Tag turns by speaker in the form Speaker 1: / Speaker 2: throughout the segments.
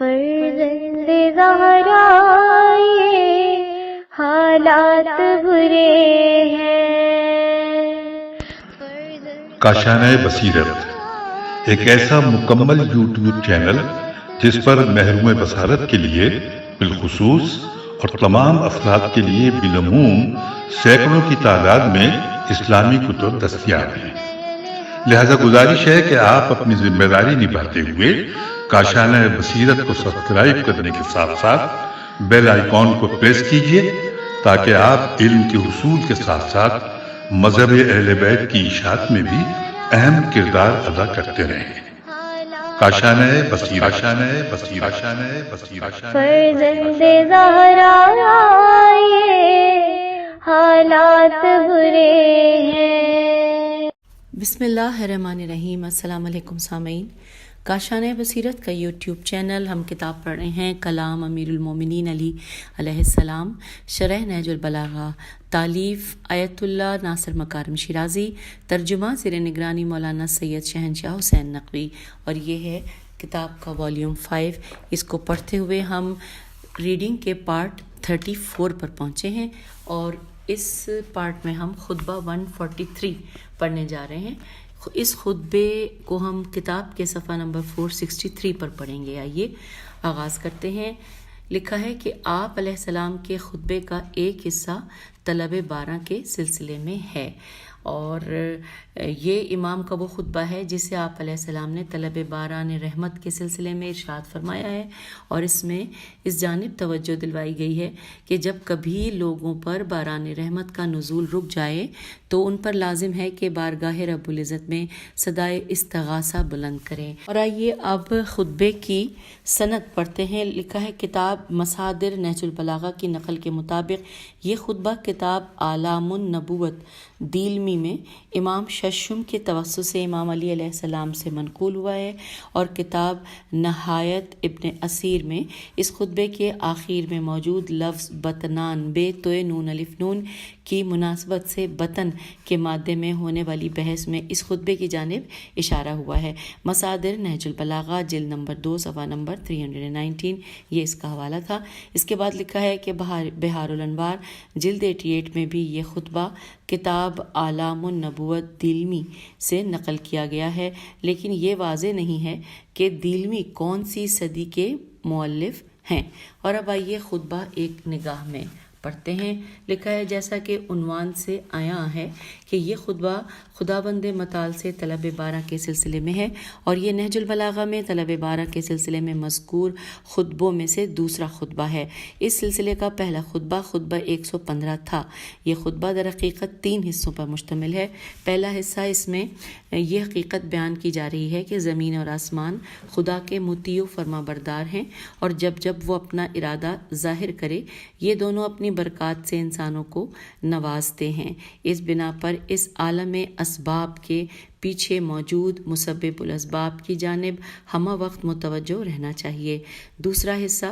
Speaker 1: فرزند زہرا یہ حالات برے ہیں۔
Speaker 2: کاشانۂ بصیرت ایک ایسا مکمل یوٹیوب چینل جس پر محروم بصارت کے لیے بالخصوص اور تمام افراد کے لیے بالعموم سینکڑوں کی تعداد میں اسلامی کتب دستیاب ہیں۔ لہذا گزارش ہے کہ آپ اپنی ذمہ داری نبھاتے ہوئے کاشانۂ بصیرت کو سبسکرائب کرنے کے ساتھ ساتھ بیل آئیکن کو پریس کیجیے تاکہ آپ علم کے حصول کے ساتھ ساتھ مذہب اہل بیت کی اشاعت میں بھی اہم کردار ادا کرتے رہیں۔ کاشانۂ بصیرت، کاشانۂ بصیرت، کاشانۂ بصیرت۔
Speaker 1: فرزند زہرا یہ حالات برے ہیں۔
Speaker 3: بسم اللہ الرحمن الرحیم۔ السلام علیکم سامعین، کاشانۂ بصیرت کا یوٹیوب چینل، ہم کتاب پڑھ رہے ہیں کلام امیر المومنین علی علیہ السلام، شرح نہج البلاغہ، تالیف آیت اللہ ناصر مکارم شیرازی، ترجمہ زیر نگرانی مولانا سید شہنشاہ حسین نقوی، اور یہ ہے کتاب کا والیوم 5۔ اس کو پڑھتے ہوئے ہم ریڈنگ کے پارٹ 34 پر پہنچے ہیں، اور اس پارٹ میں ہم خطبہ 143 پڑھنے جا رہے ہیں۔ اس خطبے کو ہم کتاب کے صفحہ نمبر 463 پر پڑھیں گے۔ آئیے آغاز کرتے ہیں۔ لکھا ہے کہ آپ علیہ السلام کے خطبے کا ایک حصہ طلب بارہ کے سلسلے میں ہے، اور یہ امام کا وہ خطبہ ہے جسے آپ علیہ السلام نے طلب باران رحمت کے سلسلے میں ارشاد فرمایا ہے، اور اس میں اس جانب توجہ دلوائی گئی ہے کہ جب کبھی لوگوں پر باران رحمت کا نزول رک جائے تو ان پر لازم ہے کہ بارگاہ رب العزت میں صدائے استغاثہ بلند کریں۔ اور آئیے اب خطبے کی سند پڑھتے ہیں۔ لکھا ہے کتاب مصادر نہج البلاغہ کی نقل کے مطابق یہ خطبہ کتاب اعلام النبوت دیلمی میں امام ششم کے توسط سے امام علی علیہ السلام سے منقول ہوا ہے، اور کتاب نہایت ابن اسیر میں اس خطبے کے آخر میں موجود لفظ بطنان بے توئے نون الف نون کی مناسبت سے بطن کے مادے میں ہونے والی بحث میں اس خطبے کی جانب اشارہ ہوا ہے۔ مصادر نہج البلاغہ جلد نمبر 2 صفحہ نمبر 319، یہ اس کا حوالہ تھا۔ اس کے بعد لکھا ہے کہ بہار الانوار جلد 88 میں بھی یہ خطبہ کتاب اعلام النبوت دیلمی سے نقل کیا گیا ہے، لیکن یہ واضح نہیں ہے کہ دیلمی کون سی صدی کے مؤلف ہیں۔ اور اب آئیے خطبہ ایک نگاہ میں پڑھتے ہیں۔ لکھا ہے جیسا کہ عنوان سے آیا ہے کہ یہ خطبہ خداوند متعال سے طلب بارہ کے سلسلے میں ہے، اور یہ نہج البلاغہ میں طلب بارہ کے سلسلے میں مذکور خطبوں میں سے دوسرا خطبہ ہے۔ اس سلسلے کا پہلا خطبہ خطبہ 115 تھا۔ یہ خطبہ در حقیقت 3 حصوں پر مشتمل ہے۔ پہلا حصہ، اس میں یہ حقیقت بیان کی جا رہی ہے کہ زمین اور آسمان خدا کے مطیع و فرما بردار ہیں، اور جب جب وہ اپنا ارادہ ظاہر کرے یہ دونوں اپنی برکات سے انسانوں کو نوازتے ہیں۔ اس بنا پر اس عالم اسباب کے پیچھے موجود مسبب الاسباب کی جانب ہمہ وقت متوجہ رہنا چاہیے۔ دوسرا حصہ،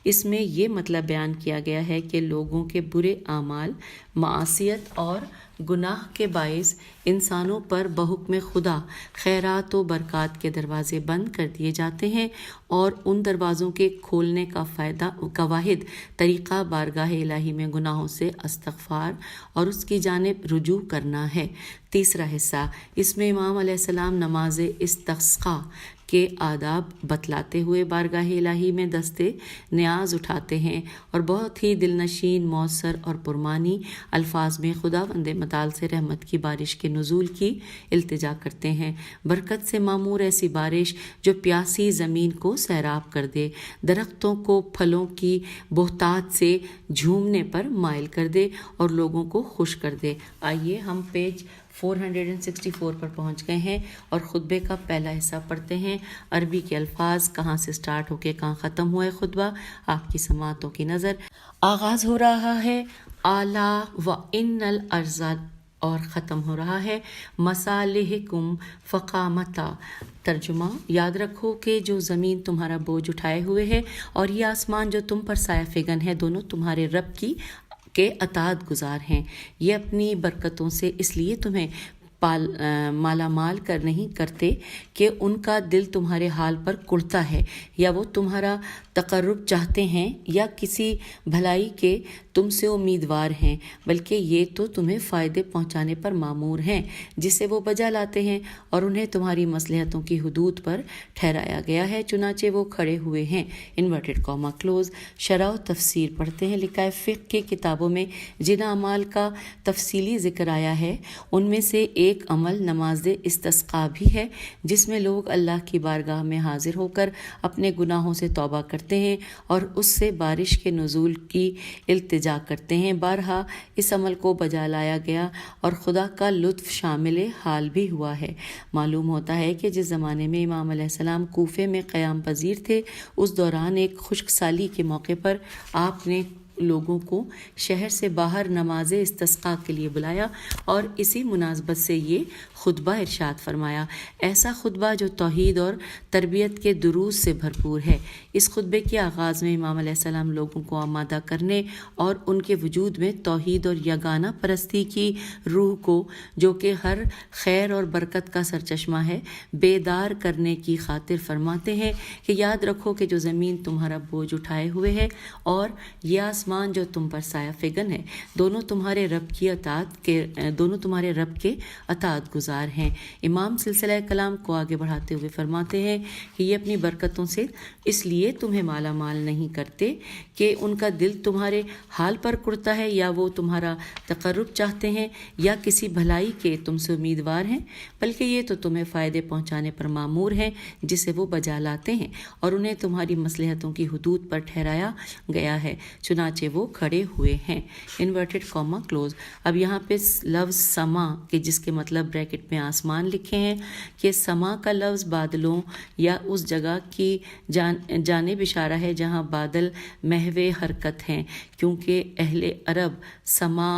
Speaker 3: اس میں یہ مطلب بیان کیا گیا ہے کہ لوگوں کے برے اعمال، معاصیت اور گناہ کے باعث انسانوں پر بحکم خدا خیرات و برکات کے دروازے بند کر دیے جاتے ہیں، اور ان دروازوں کے کھولنے کا واحد طریقہ بارگاہ الہی میں گناہوں سے استغفار اور اس کی جانب رجوع کرنا ہے۔ تیسرا حصہ، اس میں امام علیہ السلام نماز استسقاء کے آداب بتلاتے ہوئے بارگاہ الہی میں دستے نیاز اٹھاتے ہیں، اور بہت ہی دلنشین، مؤثر اور پرمانی الفاظ میں خداوند متعال سے رحمت کی بارش کے نزول کی التجا کرتے ہیں۔ برکت سے معمور ایسی بارش جو پیاسی زمین کو سیراب کر دے، درختوں کو پھلوں کی بہتات سے جھومنے پر مائل کر دے اور لوگوں کو خوش کر دے۔ آئیے ہم پیج 464 پر پہنچ گئے ہیں، اور خطبے کا پہلا حصہ پڑھتے ہیں۔ عربی کے الفاظ، کہاں سے سٹارٹ ہو کے کہاں ختم ہوا ہے خطبہ، آپ کی سماعتوں کی نظر۔ آغاز ہو رہا ہے اعلیٰ و ان الارض، اور ختم ہو رہا ہے مصالحکم فقامتا۔ ترجمہ، یاد رکھو کہ جو زمین تمہارا بوجھ اٹھائے ہوئے ہے اور یہ آسمان جو تم پر سایہ فگن ہے، دونوں تمہارے رب کے اطاعت گزار ہیں۔ یہ اپنی برکتوں سے اس لیے تمہیں مالا مال کر نہیں کرتے کہ ان کا دل تمہارے حال پر کڑتا ہے یا وہ تمہارا تقرب چاہتے ہیں یا کسی بھلائی کے تم سے امیدوار ہیں، بلکہ یہ تو تمہیں فائدے پہنچانے پر مامور ہیں جسے وہ بجا لاتے ہیں، اور انہیں تمہاری مصلحتوں کی حدود پر ٹھہرایا گیا ہے، چنانچہ وہ کھڑے ہوئے ہیں۔ Inverted comma close. شرح و تفسیر پڑھتے ہیں۔ لکھا ہے فقہ کی کتابوں میں جن اعمال کا تفصیلی ذکر آیا ہے ان میں سے ایک عمل نماز استسقاء بھی ہے، جس میں لوگ اللہ کی بارگاہ میں حاضر ہو کر اپنے گناہوں سے توبہ کرتے ہیں اور اس سے بارش کے نزول کی التجا کرتے ہیں۔ بارہا اس عمل کو بجا لایا گیا اور خدا کا لطف شامل حال بھی ہوا ہے۔ معلوم ہوتا ہے کہ جس زمانے میں امام علیہ السلام کوفے میں قیام پذیر تھے، اس دوران ایک خشک سالی کے موقع پر آپ نے لوگوں کو شہر سے باہر نماز استسقاء کے لیے بلایا اور اسی مناسبت سے یہ خطبہ ارشاد فرمایا، ایسا خطبہ جو توحید اور تربیت کے دروس سے بھرپور ہے۔ اس خطبے کے آغاز میں امام علیہ السلام لوگوں کو آمادہ کرنے اور ان کے وجود میں توحید اور یگانہ پرستی کی روح کو، جو کہ ہر خیر اور برکت کا سرچشمہ ہے، بیدار کرنے کی خاطر فرماتے ہیں کہ یاد رکھو کہ جو زمین تمہارا بوجھ اٹھائے ہوئے ہے اور یہ آسمان جو تم پر سایہ فگن ہے، دونوں تمہارے رب کے اطاعت گزار ہیں۔ امام سلسلہ کلام کو آگے بڑھاتے ہوئے فرماتے ہیں کہ یہ اپنی برکتوں سے اس لیے تمہیں مالا مال نہیں کرتے کہ ان کا دل تمہارے حال پر کڑتا ہے یا وہ تمہارا تقرب چاہتے ہیں یا کسی بھلائی کے تم سے امیدوار ہیں، بلکہ یہ تو تمہیں فائدے پہنچانے پر مامور ہیں جسے وہ بجا لاتے ہیں، اور انہیں تمہاری مصلحتوں کی حدود پر ٹھہرایا گیا ہے، چنانچہ وہ کھڑے ہوئے ہیں۔ Inverted comma close. اب یہاں پہ لفظ سما کہ جس کے مطلب بریکٹ میں آسمان لکھے ہیں، کہ سما کا لفظ بادلوں یا اس جگہ کی جانب اشارہ ہے جہاں بادل محو حرکت ہیں، کیونکہ اہل عرب سما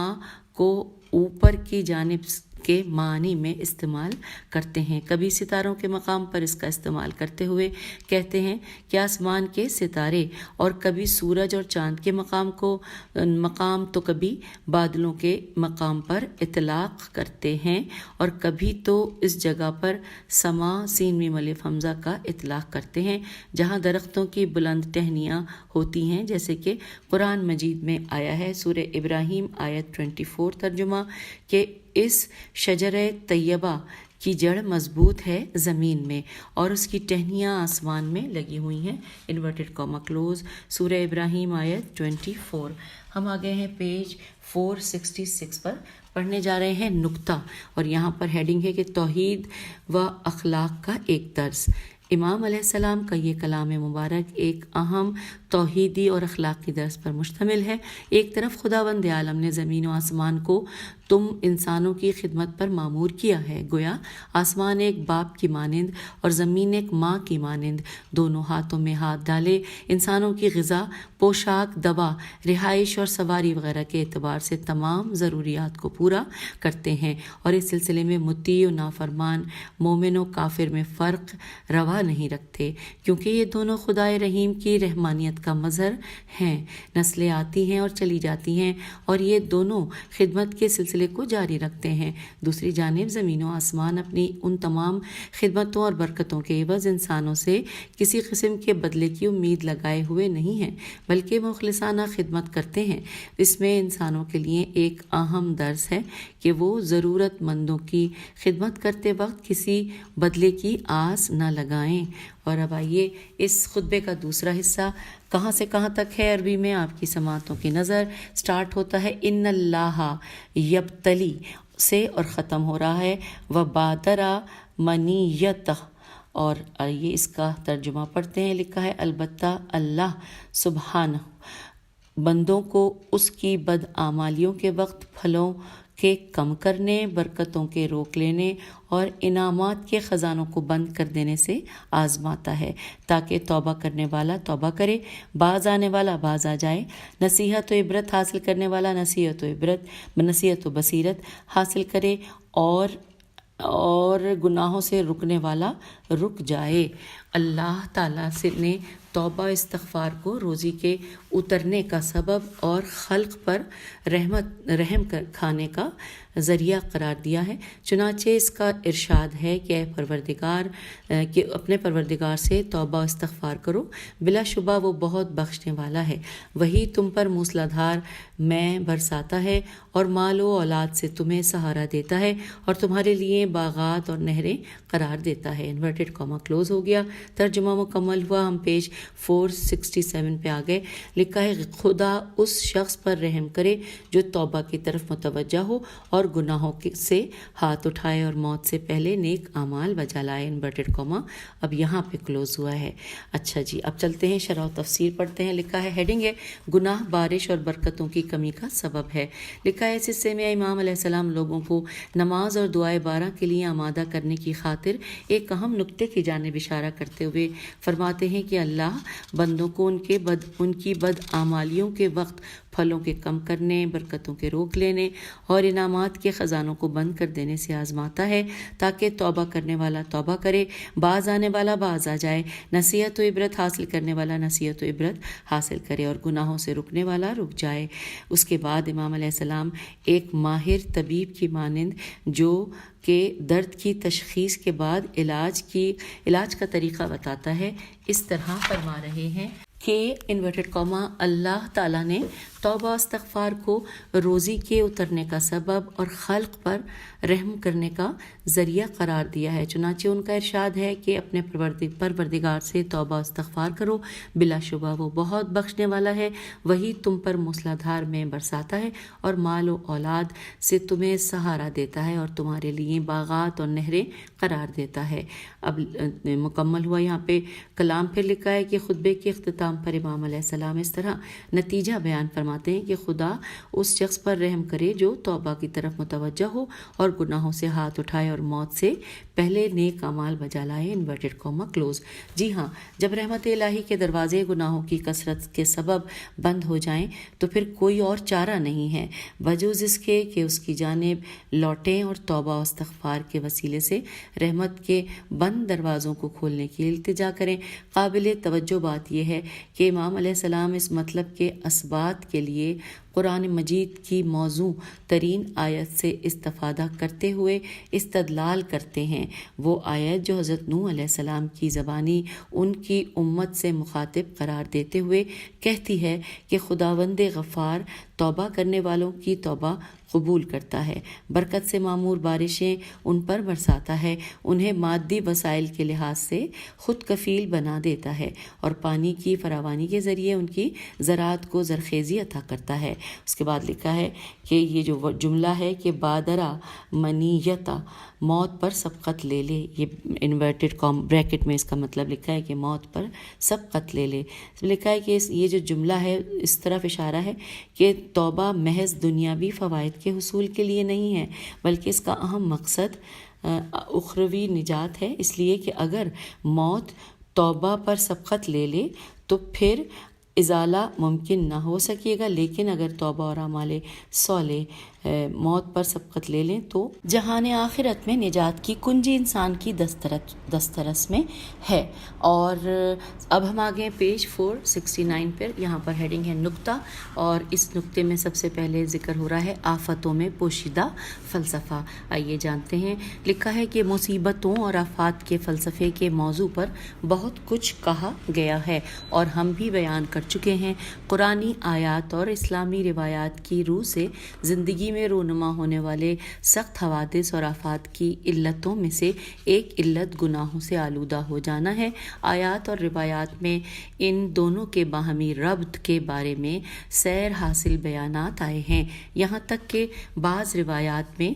Speaker 3: کو اوپر کی جانب کے معنی میں استعمال کرتے ہیں۔ کبھی ستاروں کے مقام پر اس کا استعمال کرتے ہوئے کہتے ہیں کہ آسمان کے ستارے، اور کبھی سورج اور چاند کے مقام تو کبھی بادلوں کے مقام پر اطلاق کرتے ہیں، اور کبھی تو اس جگہ پر سما سین میم الف حمزہ کا اطلاق کرتے ہیں جہاں درختوں کی بلند ٹہنیاں ہوتی ہیں، جیسے کہ قرآن مجید میں آیا ہے سورہ ابراہیم آیت 24 ترجمہ کہ اس شجرہ طیبہ کی جڑ مضبوط ہے زمین میں اور اس کی ٹہنیاں آسمان میں لگی ہوئی ہیں۔ Inverted comma close. سورہ ابراہیم آیت 24۔ ہم آ گئے ہیں پیج 466 پر، پڑھنے جا رہے ہیں نکتہ، اور یہاں پر ہیڈنگ ہے کہ توحید و اخلاق کا ایک درس۔ امام علیہ السلام کا یہ کلام مبارک ایک اہم توحیدی اور اخلاقی درس پر مشتمل ہے۔ ایک طرف خداوند عالم نے زمین و آسمان کو تم انسانوں کی خدمت پر مامور کیا ہے، گویا آسمان ایک باپ کی مانند اور زمین ایک ماں کی مانند دونوں ہاتھوں میں ہاتھ ڈالے انسانوں کی غذا، پوشاک، دوا، رہائش اور سواری وغیرہ کے اعتبار سے تمام ضروریات کو پورا کرتے ہیں، اور اس سلسلے میں مطیع و نافرمان، مومن و کافر میں فرق روا نہیں رکھتے، کیونکہ یہ دونوں خدائے رحیم کی رحمانیت کا مظہر ہیں۔ نسلیں آتی ہیں اور چلی جاتی ہیں اور یہ دونوں خدمت کے سلسلے کو جاری رکھتے ہیں۔ دوسری جانب زمین و آسمان اپنی ان تمام خدمتوں اور برکتوں کے عوض انسانوں سے کسی قسم کے بدلے کی امید لگائے ہوئے نہیں ہیں، بلکہ مخلصانہ خدمت کرتے ہیں۔ اس میں انسانوں کے لیے ایک اہم درس ہے کہ وہ ضرورت مندوں کی خدمت کرتے وقت کسی بدلے کی آس نہ لگائیں۔ اور اب آئیے اس خطبے کا دوسرا حصہ کہاں سے کہاں تک ہے عربی میں آپ کی سماعتوں کی نظر۔ سٹارٹ ہوتا ہے ان اللہ یبتلی سے اور ختم ہو رہا ہے وبادرا منیت، اور آئیے اس کا ترجمہ پڑھتے ہیں۔ لکھا ہے البتہ اللہ سبحانہ بندوں کو اس کی بدعمالیوں کے وقت پھلوں کے کم کرنے، برکتوں کے روک لینے اور انعامات کے خزانوں کو بند کر دینے سے آزماتا ہے، تاکہ توبہ کرنے والا توبہ کرے، باز آنے والا باز آ جائے، نصیحت و عبرت حاصل کرنے والا نصیحت و بصیرت حاصل کرے، اور گناہوں سے رکنے والا رک جائے۔ اللہ تعالیٰ نے توبہ استغفار کو روزی کے اترنے کا سبب اور خلق پر رحم کھانے کا ذریعہ قرار دیا ہے۔ چنانچہ اس کا ارشاد ہے کہ اے پروردگار، کہ اپنے پروردگار سے توبہ استغفار کرو، بلا شبہ وہ بہت بخشنے والا ہے۔ وہی تم پر موسلادھار میں برساتا ہے اور مال و اولاد سے تمہیں سہارا دیتا ہے اور تمہارے لیے باغات اور نہریں قرار دیتا ہے۔ انورٹڈ کاما کلوز ہو گیا۔ ترجمہ مکمل ہوا۔ ہم پیج 467 پہ آ گئے۔ لکھا ہے خدا اس شخص پر رحم کرے جو توبہ کی طرف متوجہ ہو اور گناہوں سے ہاتھ اٹھائے اور موت سے پہلے نیک اعمال بجا لائے۔ انورٹڈ کاما اب یہاں پہ کلوز ہوا ہے۔ اچھا جی، اب چلتے ہیں شرح و تفسیر پڑھتے ہیں۔ لکھا ہے ہیڈنگ ہے گناہ بارش اور برکتوں کی کمی کا سبب ہے۔ لکھا ہے اس حصے میں امام علیہ السلام لوگوں کو نماز اور دعائے بارہ کے لیے آمادہ کرنے کی خاطر ایک اہم نکتے کی جانب اشارہ کرتے ہوئے فرماتے ہیں کہ اللہ بندوں کو ان کی بد اعمالیوں کے وقت پھلوں کے کم کرنے، برکتوں کے روک لینے اور انعامات کے خزانوں کو بند کر دینے سے آزماتا ہے تاکہ توبہ کرنے والا توبہ کرے، باز آنے والا باز آ جائے، نصیحت و عبرت حاصل کرنے والا نصیحت و عبرت حاصل کرے اور گناہوں سے رکنے والا رک جائے۔ اس کے بعد امام علیہ السلام ایک ماہر طبیب کی مانند جو کہ درد کی تشخیص کے بعد علاج کا طریقہ بتاتا ہے، اس طرح فرما رہے ہیں کہ انورٹڈ کاما اللہ تعالیٰ نے توبہ استغفار کو روزی کے اترنے کا سبب اور خلق پر رحم کرنے کا ذریعہ قرار دیا ہے۔ چنانچہ ان کا ارشاد ہے کہ اپنے پروردگار سے توبہ استغفار کرو، بلا شبہ وہ بہت بخشنے والا ہے۔ وہی تم پر موسلادھار میں برساتا ہے اور مال و اولاد سے تمہیں سہارا دیتا ہے اور تمہارے لیے باغات اور نہریں قرار دیتا ہے۔ اب مکمل ہوا۔ یہاں پہ کلام پھر لکھا ہے کہ خطبے کے اختتام پر امام علیہ السلام اس طرح نتیجہ بیان فرماتے ہیں کہ خدا اس شخص پر رحم کرے جو توبہ کی طرف متوجہ ہو اور گناہوں سے ہاتھ اٹھائے اور موت سے پہلے نیک اعمال بجا لائے۔ Inverted comma close. جی ہاں، جب رحمت الہی کے دروازے گناہوں کی کثرت کے سبب بند ہو جائیں تو پھر کوئی اور چارہ نہیں ہے بجز اس کے کہ اس کی جانب لوٹیں اور توبہ و استغفار کے وسیلے سے رحمت کے بند دروازوں کو کھولنے کی التجا کریں۔ قابل توجہ بات یہ ہے کہ امام علیہ السلام اس مطلب کے اثبات کے لیے قرآن مجید کی موزوں ترین آیت سے استفادہ کرتے ہوئے استدلال کرتے ہیں۔ وہ آیت جو حضرت نوح علیہ السلام کی زبانی ان کی امت سے مخاطب قرار دیتے ہوئے کہتی ہے کہ خداوند غفار توبہ کرنے والوں کی توبہ قبول کرتا ہے، برکت سے معمور بارشیں ان پر برساتا ہے، انہیں مادی وسائل کے لحاظ سے خود کفیل بنا دیتا ہے اور پانی کی فراوانی کے ذریعے ان کی زراعت کو زرخیزی عطا کرتا ہے۔ اس کے بعد لکھا ہے کہ یہ جو جملہ ہے کہ بادرہ منیتا موت پر سبقت لے لے، یہ انورٹڈ بریکٹ میں اس کا مطلب لکھا ہے کہ موت پر سبقت لے لے۔ لکھا ہے کہ یہ جو جملہ ہے اس طرف اشارہ ہے کہ توبہ محض دنیاوی فوائد کے حصول کے لیے نہیں ہے، بلکہ اس کا اہم مقصد اخروی نجات ہے، اس لیے کہ اگر موت توبہ پر سبقت لے لے تو پھر ازالہ ممکن نہ ہو سکے گا، لیکن اگر توبہ اور اعمال صالح موت پر سبقت لے لیں تو جہان آخرت میں نجات کی کنجی انسان کی دسترس میں ہے۔ اور اب ہم آگے پیج 469 پر، یہاں پر ہیڈنگ ہے نکتہ، اور اس نکتے میں سب سے پہلے ذکر ہو رہا ہے آفتوں میں پوشیدہ فلسفہ۔ آئیے جانتے ہیں۔ لکھا ہے کہ مصیبتوں اور آفات کے فلسفے کے موضوع پر بہت کچھ کہا گیا ہے اور ہم بھی بیان کر چکے ہیں۔ قرآنی آیات اور اسلامی روایات کی روح سے زندگی میں رونما ہونے والے سخت حوادث اور آفات کی علتوں میں سے ایک علت گناہوں سے آلودہ ہو جانا ہے۔ آیات اور روایات میں ان دونوں کے باہمی ربط کے بارے میں سیر حاصل بیانات آئے ہیں، یہاں تک کہ بعض روایات میں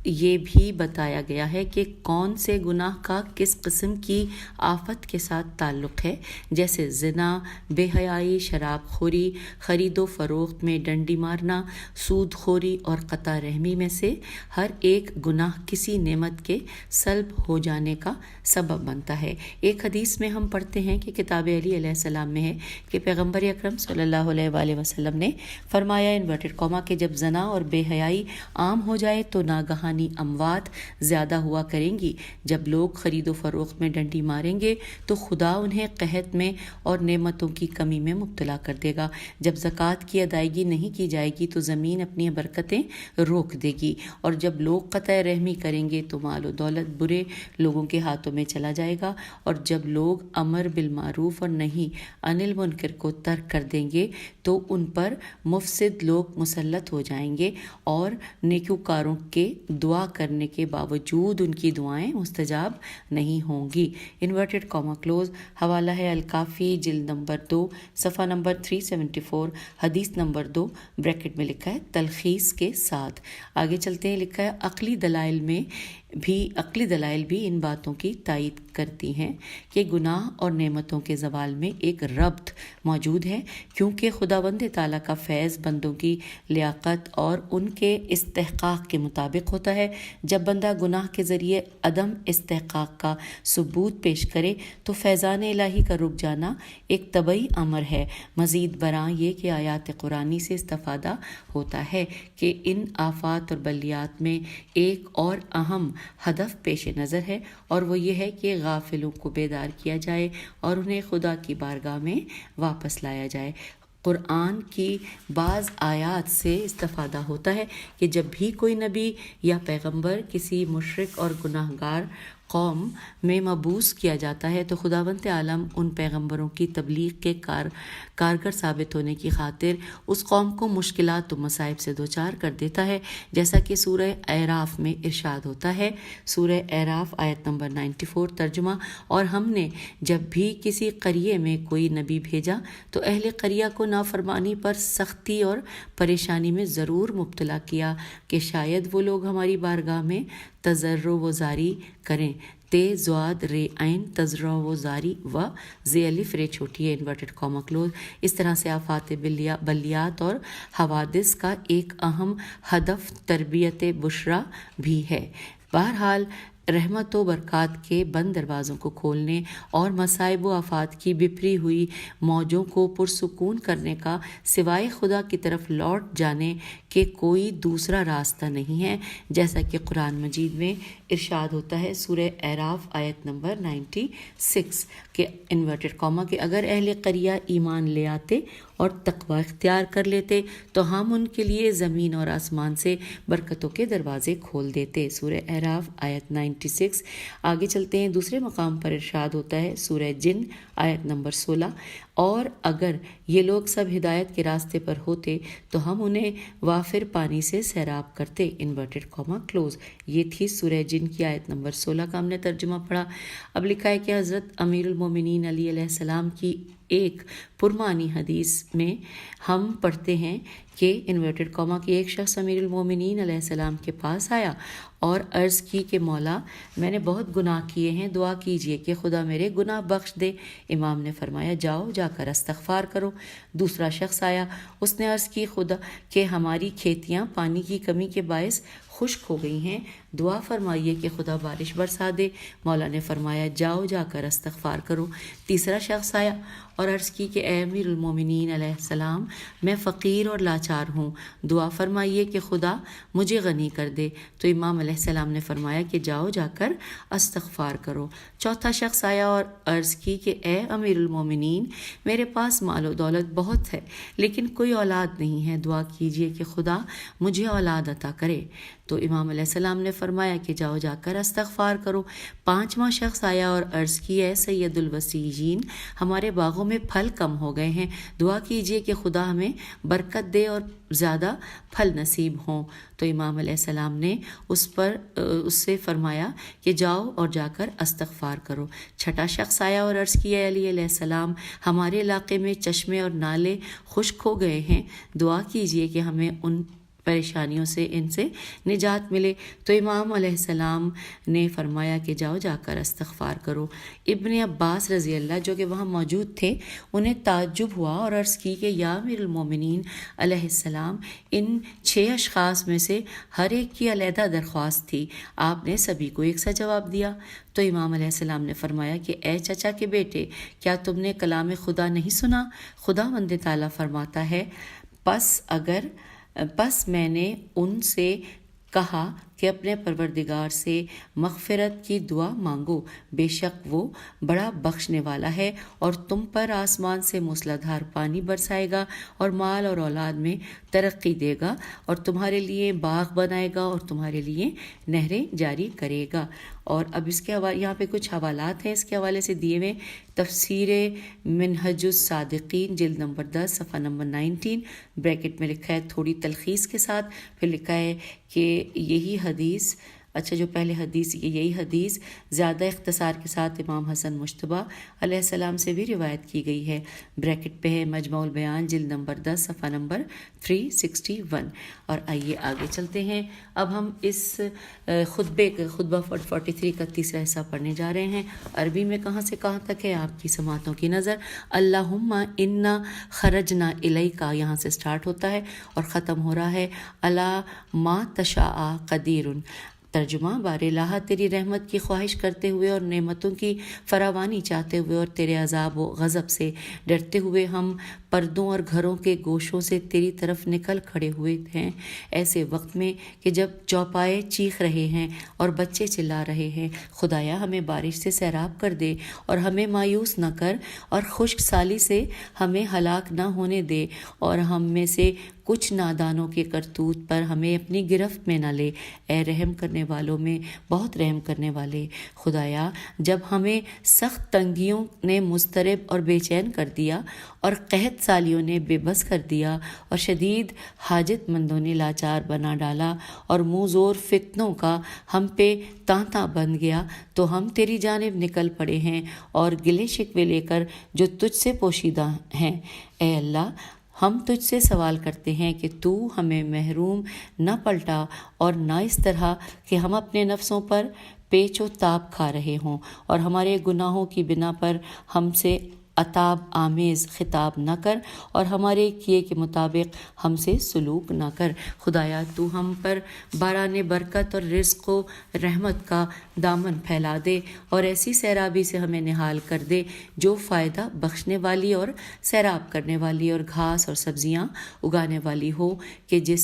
Speaker 3: یہ بھی بتایا گیا ہے کہ کون سے گناہ کا کس قسم کی آفت کے ساتھ تعلق ہے، جیسے زنا، بے حیائی، شراب خوری، خرید و فروخت میں ڈنڈی مارنا، سود خوری اور قطع رحمی میں سے ہر ایک گناہ کسی نعمت کے سلب ہو جانے کا سبب بنتا ہے۔ ایک حدیث میں ہم پڑھتے ہیں کہ کتاب علی علیہ السلام میں ہے کہ پیغمبر اکرم صلی اللہ علیہ وآلہ وسلم نے فرمایا انورٹڈ کاما کہ جب زنا اور بے حیائی عام ہو جائے تو ناگہانی روحانی اموات زیادہ ہوا کریں گی۔ جب لوگ خرید و فروخت میں ڈنڈی ماریں گے تو خدا انہیں قحط میں اور نعمتوں کی کمی میں مبتلا کر دے گا۔ جب زکوٰۃ کی ادائیگی نہیں کی جائے گی تو زمین اپنی برکتیں روک دے گی، اور جب لوگ قطع رحمی کریں گے تو مال و دولت برے لوگوں کے ہاتھوں میں چلا جائے گا، اور جب لوگ امر بالمعروف اور نہی عن المنکر کو ترک کر دیں گے تو ان پر مفسد لوگ مسلط ہو جائیں گے، اور نیکوکاروں کے دعا کرنے کے باوجود ان کی دعائیں مستجاب نہیں ہوں گی۔ Inverted comma close. حوالہ ہے الکافی، جلد نمبر 2، صفحہ نمبر 374، حدیث نمبر 2، بریکٹ میں لکھا ہے تلخیص کے ساتھ۔ آگے چلتے ہیں، لکھا ہے عقلی دلائل بھی ان باتوں کی تائید کرتی ہیں کہ گناہ اور نعمتوں کے زوال میں ایک ربط موجود ہے، کیونکہ خداوند تعالیٰ کا فیض بندوں کی لیاقت اور ان کے استحقاق کے مطابق ہوتا ہے۔ جب بندہ گناہ کے ذریعے عدم استحقاق کا ثبوت پیش کرے تو فیضان الہی کا رک جانا ایک طبعی امر ہے۔ مزید برآں یہ کہ آیات قرآنی سے استفادہ ہوتا ہے کہ ان آفات اور بلیات میں ایک اور اہم ہدف پیش نظر ہے، اور وہ یہ ہے کہ غافلوں کو بیدار کیا جائے اور انہیں خدا کی بارگاہ میں واپس لایا جائے۔ قرآن کی بعض آیات سے استفادہ ہوتا ہے کہ جب بھی کوئی نبی یا پیغمبر کسی مشرک اور گناہ گار قوم میں مبعوث کیا جاتا ہے تو خداوند عالم ان پیغمبروں کی تبلیغ کے کارگر ثابت ہونے کی خاطر اس قوم کو مشکلات و مصائب سے دوچار کر دیتا ہے، جیسا کہ سورہ اعراف میں ارشاد ہوتا ہے۔ سورہ اعراف آیت نمبر 94 ترجمہ: اور ہم نے جب بھی کسی قریے میں کوئی نبی بھیجا تو اہل قریہ کو نافرمانی پر سختی اور پریشانی میں ضرور مبتلا کیا کہ شاید وہ لوگ ہماری بارگاہ میں تضرع و زاری کریں۔ تے زواد رے عین تضرع و زاری و زے الف رے چھوٹی ہے، انورٹڈ کاما کلوز۔ اس طرح سے آفات بلیات اور حوادث کا ایک اہم ہدف تربیت بشرا بھی ہے۔ بہرحال رحمت و برکات کے بند دروازوں کو کھولنے اور مصائب و آفات کی بپھری ہوئی موجوں کو پرسکون کرنے کا سوائے خدا کی طرف لوٹ جانے کے کوئی دوسرا راستہ نہیں ہے، جیسا کہ قرآن مجید میں ارشاد ہوتا ہے سورہ اعراف آیت نمبر 96 کہ انورٹڈ کاما کہ اگر اہل قریہ ایمان لے آتے اور تقوی اختیار کر لیتے تو ہم ان کے لیے زمین اور آسمان سے برکتوں کے دروازے کھول دیتے۔ سورہ اعراف آیت 96۔ آگے چلتے ہیں، دوسرے مقام پر ارشاد ہوتا ہے سورہ جن آیت نمبر 16، اور اگر یہ لوگ سب ہدایت کے راستے پر ہوتے تو ہم انہیں وافر پانی سے سیراب کرتے، انورٹڈ کاما کلوز۔ یہ تھی سورہ جن کی آیت نمبر 16 کا ہم نے ترجمہ پڑھا۔ اب لکھا ہے کہ حضرت امیر المومنین علی علیہ السلام کی ایک پرمعنی حدیث میں ہم پڑھتے ہیں کہ انورٹڈ کاما کہ ایک شخص امیر المومنین علیہ السلام کے پاس آیا اور عرض کی کہ مولا، میں نے بہت گناہ کیے ہیں، دعا کیجئے کہ خدا میرے گناہ بخش دے۔ امام نے فرمایا جاؤ جا کر استغفار کرو۔ دوسرا شخص آیا، اس نے عرض کی خدا کہ ہماری کھیتیاں پانی کی کمی کے باعث خشک ہو گئی ہیں، دعا فرمائیے کہ خدا بارش برسا دے۔ مولا نے فرمایا جاؤ جا کر استغفار کرو۔ تیسرا شخص آیا اور عرض کی کہ اے امیر المومنین علیہ السلام، میں فقیر اور لاچار ہوں، دعا فرمائیے کہ خدا مجھے غنی کر دے۔ تو امام علیہ السلام نے فرمایا کہ جاؤ جا کر استغفار کرو۔ چوتھا شخص آیا اور عرض کی کہ اے امیر المومنین، میرے پاس مال و دولت بہت ہے لیکن کوئی اولاد نہیں ہے، دعا کیجئے کہ خدا مجھے اولاد عطا کرے۔ تو امام علیہ السلام نے فرمایا کہ جاؤ جا کر استغفار کرو۔ پانچواں شخص آیا اور عرض کی اے سید الوسیجین، ہمارے باغوں میں پھل کم ہو گئے ہیں، دعا کیجئے کہ خدا ہمیں برکت دے اور زیادہ پھل نصیب ہوں۔ تو امام علیہ السلام نے اس سے فرمایا کہ جاؤ اور جا کر استغفار کرو۔ چھٹا شخص آیا اور عرض کی اے علی علیہ السلام، ہمارے علاقے میں چشمے اور نالے خشک ہو گئے ہیں، دعا کیجئے کہ ہمیں ان پریشانیوں سے ان سے نجات ملے۔ تو امام علیہ السلام نے فرمایا کہ جاؤ جا کر استغفار کرو۔ ابن عباس رضی اللہ جو کہ وہاں موجود تھے، انہیں تعجب ہوا اور عرض کی کہ یا امیر المومنین علیہ السلام، ان 6 اشخاص میں سے ہر ایک کی علیحدہ درخواست تھی، آپ نے سبھی کو ایک سا جواب دیا۔ تو امام علیہ السلام نے فرمایا کہ اے چچا کے بیٹے، کیا تم نے کلام خدا نہیں سنا؟ خداوند تعالیٰ فرماتا ہے پس میں نے ان سے کہا کہ اپنے پروردگار سے مغفرت کی دعا مانگو، بے شک وہ بڑا بخشنے والا ہے، اور تم پر آسمان سے موسلادھار پانی برسائے گا اور مال اور اولاد میں ترقی دے گا، اور تمہارے لیے باغ بنائے گا اور تمہارے لیے نہریں جاری کرے گا۔ اور اب اس کے یہاں پہ کچھ حوالات ہیں اس کے حوالے سے دیے ہوئے۔ تفسیر منہج الصادقین جلد نمبر 10 صفحہ نمبر 19 بریکٹ میں لکھا ہے تھوڑی تلخیص کے ساتھ، پھر لکھا ہے کہ یہی حدیث، اچھا جو پہلے حدیث یہی حدیث زیادہ اختصار کے ساتھ امام حسن مجتبیٰ علیہ السلام سے بھی روایت کی گئی ہے۔ بریکٹ پہ ہے مجمع البیان جلد نمبر 10 صفحہ نمبر 361۔ اور آئیے آگے چلتے ہیں۔ اب ہم اس خطبہ 43 کا تیسرا حصہ پڑھنے جا رہے ہیں۔ عربی میں کہاں سے کہاں تک ہے آپ کی سماعتوں کی نظر؟ اللہم انا خرجنا الیکا یہاں سے سٹارٹ ہوتا ہے اور ختم ہو رہا ہے الا ما تشاء قدیر۔ ترجمہ: بار الہ تیری رحمت کی خواہش کرتے ہوئے اور نعمتوں کی فراوانی چاہتے ہوئے اور تیرے عذاب و غضب سے ڈرتے ہوئے ہم پردوں اور گھروں کے گوشوں سے تیری طرف نکل کھڑے ہوئے ہیں، ایسے وقت میں کہ جب چوپائے چیخ رہے ہیں اور بچے چلا رہے ہیں۔ خدایا ہمیں بارش سے سیراب کر دے اور ہمیں مایوس نہ کر، اور خشک سالی سے ہمیں ہلاک نہ ہونے دے، اور ہم میں سے کچھ نادانوں کے کرتوت پر ہمیں اپنی گرفت میں نہ لے۔ اے رحم کرنے والوں میں بہت رحم کرنے والے، خدایا جب ہمیں سخت تنگیوں نے مضطرب اور بے چین کر دیا، اور قحط سالیوں نے بے بس کر دیا، اور شدید حاجت مندوں نے لاچار بنا ڈالا، اور منہ زور فتنوں کا ہم پہ تانتا بن گیا، تو ہم تیری جانب نکل پڑے ہیں اور گلے شکوے لے کر جو تجھ سے پوشیدہ ہیں۔ اے اللہ، ہم تجھ سے سوال کرتے ہیں کہ تو ہمیں محروم نہ پلٹا، اور نہ اس طرح کہ ہم اپنے نفسوں پر پیچ و تاب کھا رہے ہوں، اور ہمارے گناہوں کی بنا پر ہم سے عتاب آمیز خطاب نہ کر، اور ہمارے کیے کے مطابق ہم سے سلوک نہ کر۔ خدایا تو ہم پر باران برکت اور رزق و رحمت کا دامن پھیلا دے، اور ایسی سیرابی سے ہمیں نہال کر دے جو فائدہ بخشنے والی اور سیراب کرنے والی اور گھاس اور سبزیاں اگانے والی ہو، کہ جس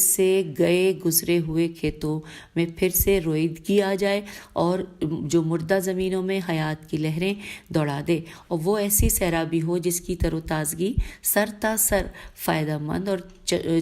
Speaker 3: سے گئے گزرے ہوئے کھیتوں میں پھر سے رویدگی آ جائے، اور جو مردہ زمینوں میں حیات کی لہریں دوڑا دے، اور وہ ایسی سیرابی ہو جس کی تر و تازگی سر تا سر فائدہ مند اور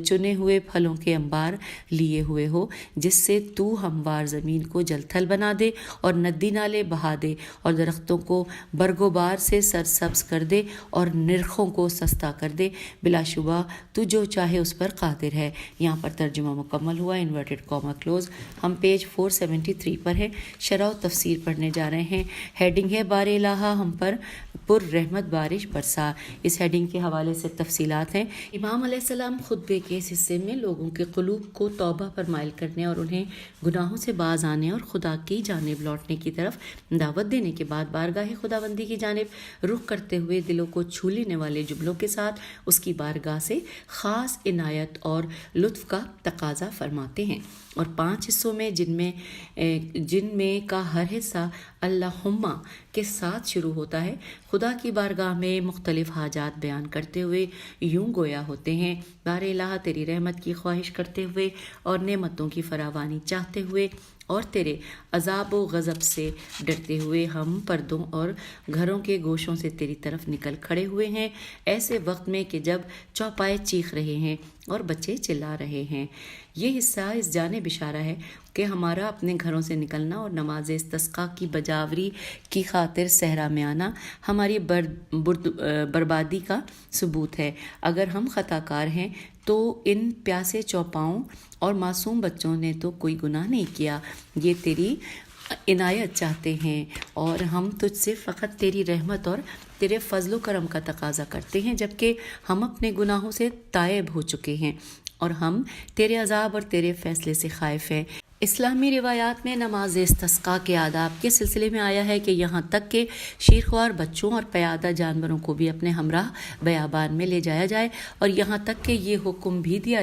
Speaker 3: چنے ہوئے پھلوں کے انبار لیے ہوئے ہو، جس سے تو ہموار زمین کو جل تھل بنا دے، اور ندی نالے بہا دے، اور درختوں کو برگ و بار سے سرسبز کر دے، اور نرخوں کو سستا کر دے۔ بلا شبہ تو جو چاہے اس پر قادر ہے۔ یہاں پر ترجمہ مکمل ہوا، انورٹڈ کاما کلوز۔ ہم پیج 473 پر ہے، شرح و تفسیر پڑھنے جا رہے ہیں۔ ہیڈنگ ہے بار الہ ہم پر پر رحمت بارش برسا۔ اس ہیڈنگ کے حوالے سے تفصیلات ہیں۔ امام علیہ السلام خطبے کے اس حصے میں لوگوں کے قلوب کو توبہ پر مائل کرنے اور انہیں گناہوں سے باز آنے اور خدا کی جانب لوٹنے کی طرف دعوت دینے کے بعد بارگاہ خداوندی کی جانب رخ کرتے ہوئے دلوں کو چھو لینے والے جملوں کے ساتھ اس کی بارگاہ سے خاص عنایت اور لطف کا تقاضا فرماتے ہیں، اور 5 حصوں میں جن میں کا ہر حصہ اللہم کے ساتھ شروع ہوتا ہے، خدا کی بارگاہ میں مختلف حاجات بیان کرتے ہوئے یوں گویا ہوتے ہیں: بار الہ تیری رحمت کی خواہش کرتے ہوئے اور نعمتوں کی فراوانی چاہتے ہوئے اور تیرے عذاب و غضب سے ڈرتے ہوئے ہم پردوں اور گھروں کے گوشوں سے تیری طرف نکل کھڑے ہوئے ہیں، ایسے وقت میں کہ جب چوپائے چیخ رہے ہیں اور بچے چلا رہے ہیں۔ یہ حصہ اس جانب اشارہ ہے کہ ہمارا اپنے گھروں سے نکلنا اور نماز استسقاء کی بجاوری کی خاطر صحرا میں آنا ہماری بربادی کا ثبوت ہے۔ اگر ہم خطا کار ہیں تو ان پیاسے چوپاؤں اور معصوم بچوں نے تو کوئی گناہ نہیں کیا، یہ تیری عنایت چاہتے ہیں، اور ہم تجھ سے فقط تیری رحمت اور تیرے فضل و کرم کا تقاضا کرتے ہیں، جبکہ ہم اپنے گناہوں سے تائب ہو چکے ہیں، اور ہم تیرے عذاب اور تیرے فیصلے سے خائف ہیں۔ اسلامی روایات میں نماز استسقاء کے آداب کے سلسلے میں آیا ہے کہ یہاں تک کہ شیرخوار بچوں اور پیادہ جانوروں کو بھی اپنے ہمراہ بیابان میں لے جایا جائے، اور یہاں تک کہ یہ حکم بھی دیا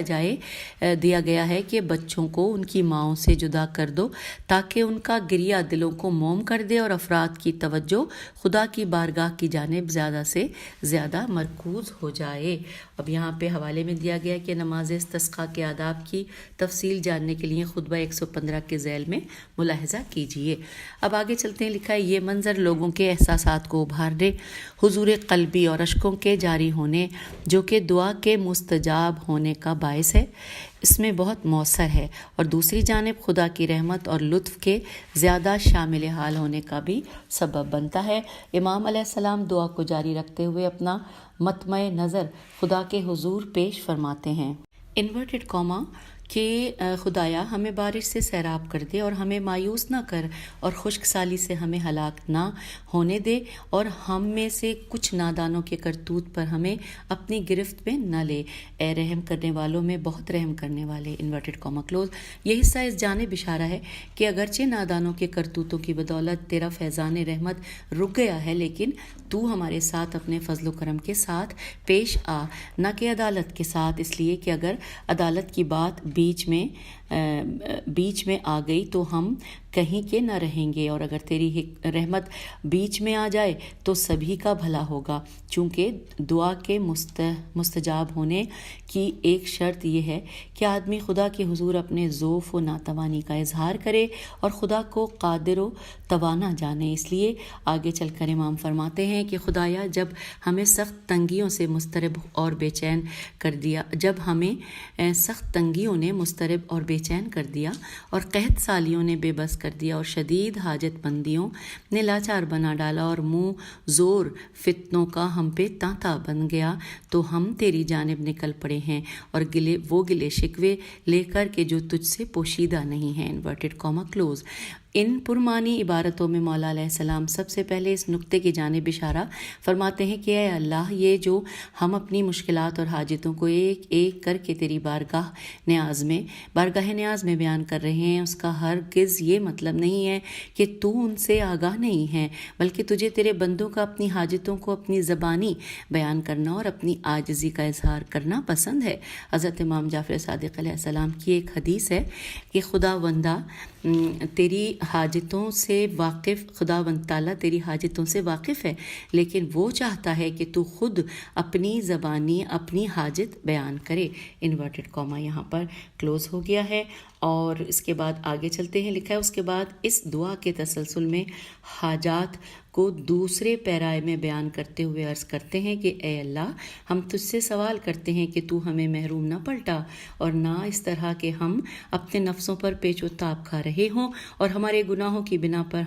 Speaker 3: گیا ہے کہ بچوں کو ان کی ماؤں سے جدا کر دو تاکہ ان کا گریہ دلوں کو موم کر دے اور افراد کی توجہ خدا کی بارگاہ کی جانب زیادہ سے زیادہ مرکوز ہو جائے۔ اب یہاں پہ حوالے میں دیا گیا کہ نماز استسقاء کے آداب کی تفصیل جاننے کے لیے خطبہ 115 کے ذیل میں ملاحظہ کیجیے۔ اب آگے چلتے ہیں، لکھا ہے یہ منظر لوگوں کے احساسات کو ابھارنے، حضور قلبی اور اشکوں کے جاری ہونے جو کہ دعا کے مستجاب ہونے کا باعث ہے، اس میں بہت مؤثر ہے، اور دوسری جانب خدا کی رحمت اور لطف کے زیادہ شامل حال ہونے کا بھی سبب بنتا ہے۔ امام علیہ السلام دعا کو جاری رکھتے ہوئے اپنا مطمع نظر خدا کے حضور پیش فرماتے ہیں، انورٹڈ کاما، کہ خدایا ہمیں بارش سے سیراب کر دے اور ہمیں مایوس نہ کر، اور خشک سالی سے ہمیں ہلاک نہ ہونے دے، اور ہم میں سے کچھ نادانوں کے کرتوت پر ہمیں اپنی گرفت میں نہ لے، اے رحم کرنے والوں میں بہت رحم کرنے والے، انورٹڈ کاما کلوز۔ یہ حصہ اس جانب اشارہ ہے کہ اگرچہ نادانوں کے کرتوتوں کی بدولت تیرا فیضان رحمت رک گیا ہے، لیکن تو ہمارے ساتھ اپنے فضل و کرم کے ساتھ پیش آ، نہ کہ عدالت کے ساتھ، اس لیے کہ اگر عدالت کی بات بیچ میں آ گئی تو ہم کہیں کے نہ رہیں گے، اور اگر تیری رحمت بیچ میں آ جائے تو سبھی کا بھلا ہوگا، چونکہ دعا کے مستجاب ہونے کی ایک شرط یہ ہے کہ آدمی خدا کے حضور اپنے ضعف و ناتوانی کا اظہار کرے اور خدا کو قادر و توانا جانے۔ اس لیے آگے چل کر امام فرماتے ہیں کہ خدایا جب ہمیں سخت تنگیوں سے مضطرب اور بے چین کر دیا، مضطرب اور بے چین کر دیا، اور قحط سالیوں نے بے بس کر دیا، اور شدید حاجت مندیوں نے لاچار بنا ڈالا، اور منہ زور فتنوں کا ہم پہ تانتا بن گیا، تو ہم تیری جانب نکل پڑے ہیں، اور گلے شکوے لے کر کے جو تجھ سے پوشیدہ نہیں ہیں، انورٹڈ کاما کلوز۔ ان پرمانی عبارتوں میں مولا علیہ السلام سب سے پہلے اس نقطے کی جانب اشارہ فرماتے ہیں کہ اے اللہ، یہ جو ہم اپنی مشکلات اور حاجتوں کو ایک ایک کر کے تیری بارگاہ نیاز میں بیان کر رہے ہیں، اس کا ہرگز یہ مطلب نہیں ہے کہ تو ان سے آگاہ نہیں ہے، بلکہ تجھے تیرے بندوں کا اپنی حاجتوں کو اپنی زبانی بیان کرنا اور اپنی عاجزی کا اظہار کرنا پسند ہے۔ حضرت امام جعفر صادق علیہ السلام کی ایک حدیث ہے کہ خداوند تعالیٰ تیری حاجتوں سے واقف ہے، لیکن وہ چاہتا ہے کہ تو خود اپنی زبانی اپنی حاجت بیان کرے، انورٹڈ کاما یہاں پر کلوز ہو گیا ہے۔ اور اس کے بعد آگے چلتے ہیں، لکھا ہے اس کے بعد اس دعا کے تسلسل میں حاجات کو دوسرے پیرائے میں بیان کرتے ہوئے عرض کرتے ہیں کہ اے اللہ، ہم تجھ سے سوال کرتے ہیں کہ تو ہمیں محروم نہ پلٹا، اور نہ اس طرح کہ ہم اپنے نفسوں پر پیچ و تاب کھا رہے ہوں، اور ہمارے گناہوں کی بنا پر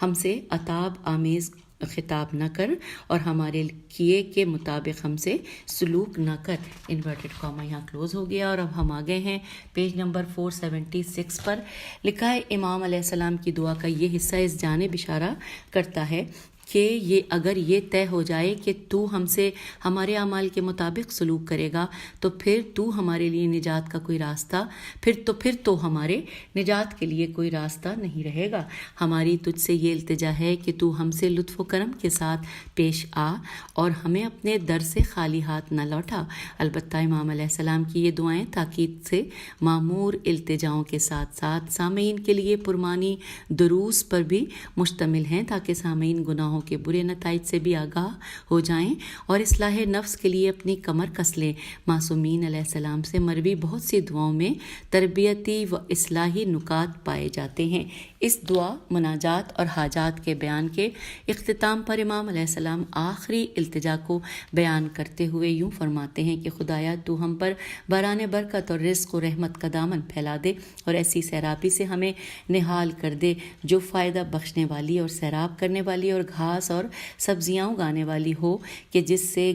Speaker 3: ہم سے عتاب آمیز خطاب نہ کر، اور ہمارے کیے کے مطابق ہم سے سلوک نہ کر، انورٹڈ کاما یہاں کلوز ہو گیا۔ اور اب ہم آگے ہیں پیج نمبر 476 پر، لکھا ہے امام علیہ السلام کی دعا کا یہ حصہ اس جانب اشارہ کرتا ہے کہ اگر یہ طے ہو جائے کہ تو ہم سے ہمارے اعمال کے مطابق سلوک کرے گا تو پھر تو ہمارے لیے نجات کا کوئی راستہ پھر تو ہمارے نجات کے لیے کوئی راستہ نہیں رہے گا۔ ہماری تجھ سے یہ التجا ہے کہ تو ہم سے لطف و کرم کے ساتھ پیش آ اور ہمیں اپنے در سے خالی ہاتھ نہ لوٹا۔ البتہ امام علیہ السلام کی یہ دعائیں تاکید سے معمور التجاؤں کے ساتھ ساتھ سامعین کے لیے پرمانی دروس پر بھی مشتمل ہیں، تاکہ سامعین گناہوں کے برے نتائج سے بھی آگاہ ہو جائیں اور اصلاح نفس کے لیے اپنی کمر کس لیں۔ معصومین علیہ السلام سے مروی بہت سی دعاؤں میں تربیتی و اصلاحی نکات پائے جاتے ہیں۔ اس دعا، مناجات اور حاجات کے بیان کے اختتام پر امام علیہ السلام آخری التجا کو بیان کرتے ہوئے یوں فرماتے ہیں کہ خدایا تو ہم پر باران برکت اور رزق و رحمت کا دامن پھیلا دے اور ایسی سیرابی سے ہمیں نہال کر دے جو فائدہ بخشنے والی اور سیراب کرنے والی اور گھاس اور سبزیاں اگانے والی ہو، کہ جس سے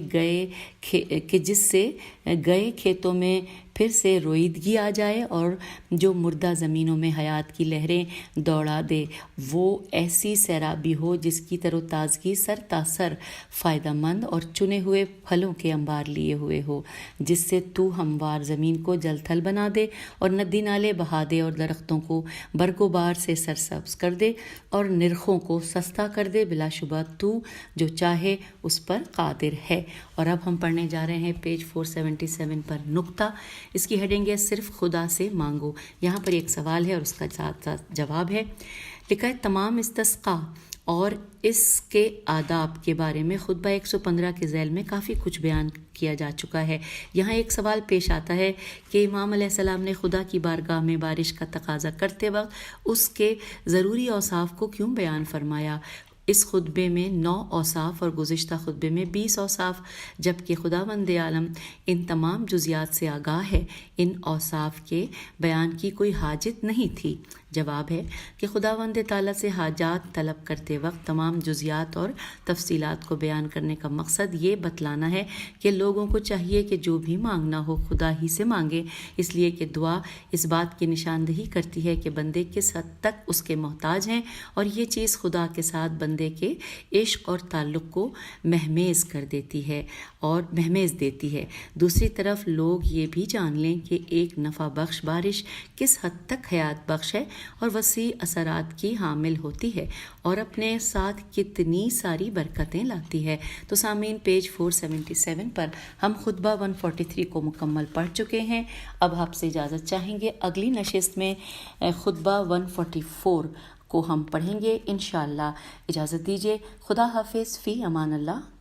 Speaker 3: گئے کھیتوں میں پھر سے رویدگی آ جائے اور جو مردہ زمینوں میں حیات کی لہریں دوڑا دے، وہ ایسی سیرابی ہو جس کی تر و تازگی سر تا سر فائدہ مند اور چنے ہوئے پھلوں کے انبار لیے ہوئے ہو، جس سے تو ہموار زمین کو جل تھل بنا دے اور ندی نالے بہا دے اور درختوں کو برگ و بار سے سرسبز کر دے اور نرخوں کو سستا کر دے۔ بلا شبہ تو جو چاہے اس پر قادر ہے۔ اور اب ہم پڑھنے جا رہے ہیں پیج 477 پر نقطہ، اس کی ہیڈنگ ہے صرف خدا سے مانگو۔ یہاں پر ایک سوال ہے اور اس کا ساتھ ساتھ جواب ہے۔ لکھا ہے تمام استسقاء اور اس کے آداب کے بارے میں خطبہ 115 کے ذیل میں کافی کچھ بیان کیا جا چکا ہے۔ یہاں ایک سوال پیش آتا ہے کہ امام علیہ السلام نے خدا کی بارگاہ میں بارش کا تقاضا کرتے وقت اس کے ضروری اوصاف کو کیوں بیان فرمایا؟ اس خطبے میں 9 اوصاف اور گزشتہ خطبے میں 20 اوصاف، جبکہ خداوند عالم ان تمام جزیات سے آگاہ ہے۔ ان اوصاف کے بیان کی کوئی حاجت نہیں تھی۔ جواب ہے کہ خداوند تعالیٰ سے حاجات طلب کرتے وقت تمام جزیات اور تفصیلات کو بیان کرنے کا مقصد یہ بتلانا ہے کہ لوگوں کو چاہیے کہ جو بھی مانگنا ہو خدا ہی سے مانگے، اس لیے کہ دعا اس بات کی نشاندہی کرتی ہے کہ بندے کس حد تک اس کے محتاج ہیں، اور یہ چیز خدا کے ساتھ بندے کے عشق اور تعلق کو مہمیز کر دیتی ہے اور مہمیز دیتی ہے۔ دوسری طرف لوگ یہ بھی جان لیں کہ ایک نفع بخش بارش کس حد تک حیات بخش ہے اور وسیع اثرات کی حامل ہوتی ہے اور اپنے ساتھ کتنی ساری برکتیں لاتی ہے۔ تو سامعین، پیج 477 پر ہم خطبہ 143 کو مکمل پڑھ چکے ہیں۔ اب آپ سے اجازت چاہیں گے، اگلی نشست میں خطبہ 144 کو ہم پڑھیں گے انشاءاللہ۔ اجازت دیجیے، خدا حافظ، فی امان اللہ۔